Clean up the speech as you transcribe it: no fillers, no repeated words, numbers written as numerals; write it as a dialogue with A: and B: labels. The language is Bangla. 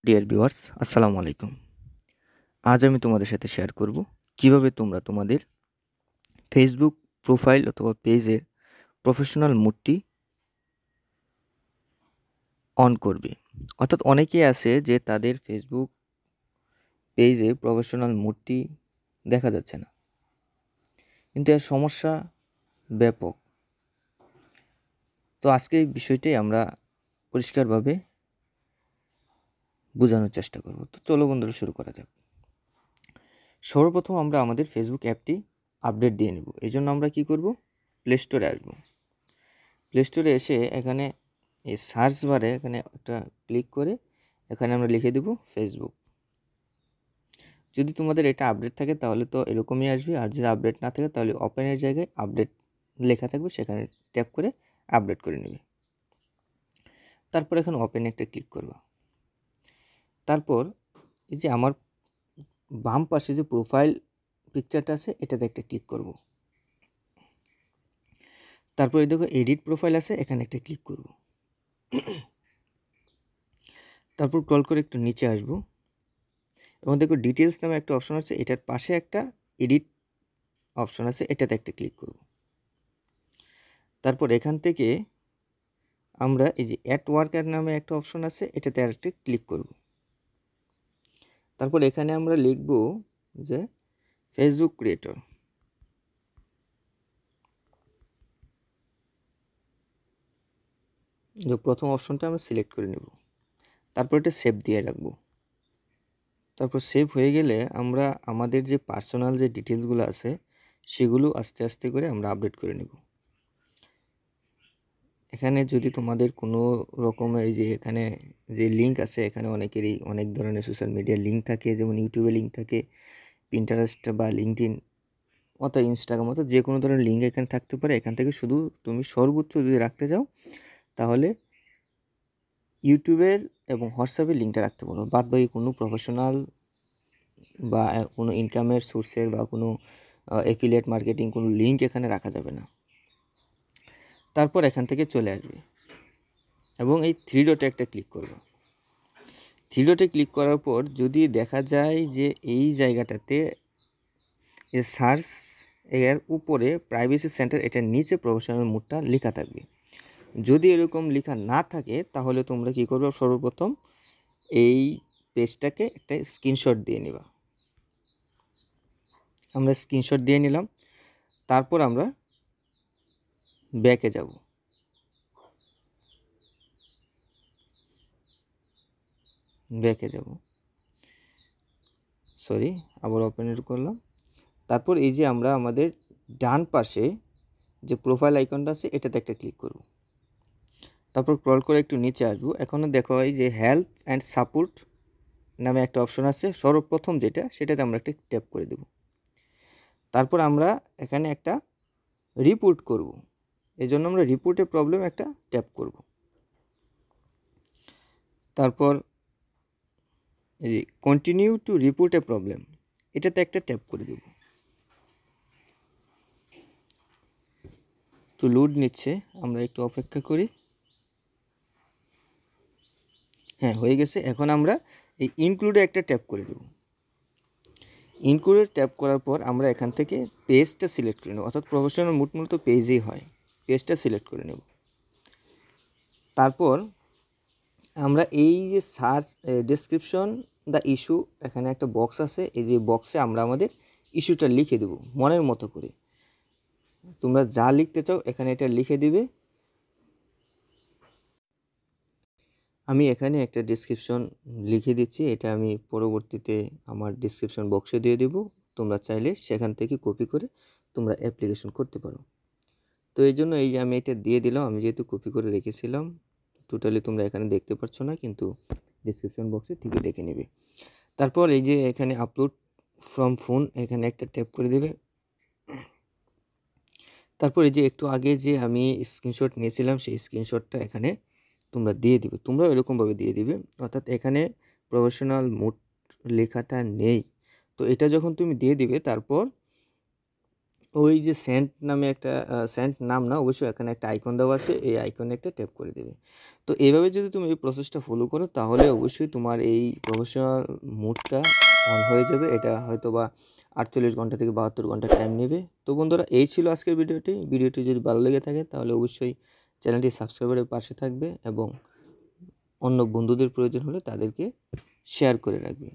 A: ডিয়ার ভিউয়ার্স, আসসালামু আলাইকুম। আজ আমি তোমাদের সাথে শেয়ার করব কিভাবে তোমরা তোমাদের ফেসবুক প্রোফাইল অথবা পেজের প্রফেশনাল মোডটি অন করবে। অর্থাৎ অনেকেই আছে যে তাদের ফেসবুক পেজে প্রফেশনাল মোডটি দেখা যাচ্ছে না, কিন্তু এর সমস্যা ব্যাপক। তো আজকে এই বিষয়টাই আমরা পরিষ্কারভাবে বোঝানোর চেষ্টা করব। তো চলো বন্ধুরা, শুরু করা যাক। সর্বপ্রথম আমরা আমাদের ফেসবুক অ্যাপটি আপডেট দিয়ে নেব। এই জন্য আমরা কি করব? প্লে স্টোরে আসবো। প্লে স্টোরে এসে এখানে এই সার্চ বারে এখানে একটা ক্লিক করে এখানে আমরা লিখে দেব ফেসবুক। যদি তোমাদের এটা আপডেট থাকে তাহলে তো এরকমই আসবে, আর যদি আপডেট না থাকে তাহলে ওপেনের জায়গায় আপডেট লেখা থাকবে, সেখানে ট্যাপ করে আপডেট করে নেবে। তারপর এখানে ওপেনে একটা ক্লিক করবা। তারপর এই যে আমার বাম পাশে যে প্রোফাইল পিকচারটা আছে এটাতে একটা ক্লিক করব। তারপর এই দেখো এডিট প্রোফাইল আছে, এখানে একটা ক্লিক করব। তারপর স্ক্রল করে একটু নিচে আসবো এবং দেখো ডিটেলস নামে একটা অপশন আছে, এটার পাশে একটা এডিট অপশন আছে, এটাতে একটা ক্লিক করব। তারপর এখান থেকে আমরা এই যে অ্যাট ওয়ার্কার নামে একটা অপশন আছে, এটাতে আরেকটা ক্লিক করব। তারপর এখানে আমরা লিখব যে ফেসবুক ক্রিয়েটর। যে প্রথম অপশনটা আমরা সিলেক্ট করে নেব। তারপর এটা সেভ দিয়ে রাখবো। তারপর সেভ হয়ে গেলে আমরা আমাদের যে পার্সোনাল যে ডিটেলসগুলো আছে সেগুলো আস্তে আস্তে করে আমরা আপডেট করে নেব। এখানে যদি তোমাদের কোনো রকমের এই যে এখানে যে লিঙ্ক আছে, এখানে অনেকেরই অনেক ধরনের সোশ্যাল মিডিয়ার লিঙ্ক থাকে, যেমন ইউটিউবে লিঙ্ক থাকে, পিন্টারেস্ট বা লিঙ্কডইন অথবা ইনস্টাগ্রাম অথবা যে কোনো ধরনের লিঙ্ক এখানে থাকতে পারে। এখান থেকে শুধু তুমি সর্বোচ্চ যদি রাখতে চাও তাহলে ইউটিউবের এবং হোয়াটসঅ্যাপের লিঙ্কটা রাখতে পারো। বাদ বাকি কোনো প্রফেশনাল বা কোনো ইনকামের সোর্সের বা কোনো অ্যাফিলিয়েট মার্কেটিং কোনো লিঙ্ক এখানে রাখা যাবে না। তারপর এখান থেকে চলে আসবে এবং এই থ্রি ডটে একটা ক্লিক করবে। থ্রি ডটে ক্লিক করার পর যদি দেখা যায় যে এই জায়গাটাতে সার্চ এর উপরে প্রাইভেসি সেন্টার, এটার নিচে প্রফেশনাল মোডটা লেখা থাকবে। যদি এরকম লেখা না থাকে তাহলে তোমরা কি করবে? সর্বপ্রথম এই পেজটাকে একটা স্ক্রিনশট দিয়ে নেবা। আমরা স্ক্রিনশট দিয়ে নিলাম। তারপর আমরা ব্যাকে যাব। আবার ওপেন করলাম। তারপর এই যে আমরা আমাদের ডান পাশে যে প্রোফাইল আইকনটা আছে এটাতে একটা ক্লিক করব। তারপর স্ক্রল করে একটু নিচে আসবো। এখনও দেখো এই যে হেল্প অ্যান্ড সাপোর্ট নামে একটা অপশন আছে, সর্বপ্রথম যেটা, সেটাতে আমরা একটা ট্যাপ করে দেব। তারপর আমরা এখানে একটা রিপোর্ট করব, এই জন্য আমরা রিপোর্টে প্রবলেম একটা ট্যাপ করব। তারপর এই continue to report A problem, এটাতে একটা ট্যাপ করে দেব। একটু লোড নিচ্ছে, আমরা একটু অপেক্ষা করি। হ্যাঁ, হয়ে গেছে। এখন আমরা এই ইনক্লুডে একটা ট্যাপ করে দেব। ইনক্লুডে ট্যাপ করার পর আমরা এখান থেকে পেজটা সিলেক্ট করে নেব, অর্থাৎ প্রফেশনাল মোড মূলত পেজেই হয়, পেজটা সিলেক্ট করে নেব। তারপর আমরা এই যে সার্চ ডেসক্রিপশন দ্য ইস্যু, এখানে একটা বক্স আছে, এই যে বক্সে আমরা আমাদের ইস্যুটা লিখে দেব মনের মতো করে। তোমরা যা লিখতে চাও এখানে এটা লিখে দিবে। আমি এখানে একটা ডেসক্রিপশন লিখে দিচ্ছি, এটা আমি পরবর্তীতে আমার ডেসক্রিপশন বক্সে দিয়ে দেব। তোমরা চাইলে সেখান থেকে কপি করে তোমরা অ্যাপ্লিকেশন করতে পারো। তো এই জন্য এই যে আমি এটা দিয়ে দিলাম, আমি যেহেতু কপি করে রেখেছিলাম। টোটালি তোমরা এখানে দেখতে পাচ্ছ না, কিন্তু ডেসক্রিপশন বক্সে ঠিকই দেখে নেবে। তারপর এই যে এখানে আপলোড ফ্রম ফোন, এখানে একটা ট্যাপ করে দেবে। তারপর এই যে একটু আগে যে আমি স্ক্রিনশট নিয়েছিলাম সেই স্ক্রিনশটটা এখানে তোমরা দিয়ে দিবে। তোমরাও এরকমভাবে দিয়ে দিবে, অর্থাৎ এখানে প্রফেশনাল মোড লেখাটা নেই। তো এটা যখন তুমি দিয়ে দিবে, তারপর ওই যে সেন্ট নামে একটা সেন্ট নাম না, অবশ্যই এখানে একটা আইকন দেওয়া আছে, এই আইকনে একটা ট্যাপ করে দেবে। তো এইভাবে যদি তুমি এই প্রসেসটা ফলো করো তাহলে অবশ্যই তোমার এই প্রফেশনাল মোডটা অন হয়ে যাবে। এটা হয়তো বা 48 ঘন্টা থেকে 72 ঘন্টা টাইম নেবে। তো বন্ধুরা, এই ছিল আজকের ভিডিওটি যদি ভালো লেগে থাকে তাহলে অবশ্যই চ্যানেলটি সাবস্ক্রাইবের পাশে থাকবে এবং অন্য বন্ধুদের প্রয়োজন হলে তাদেরকে শেয়ার করে রাখবে।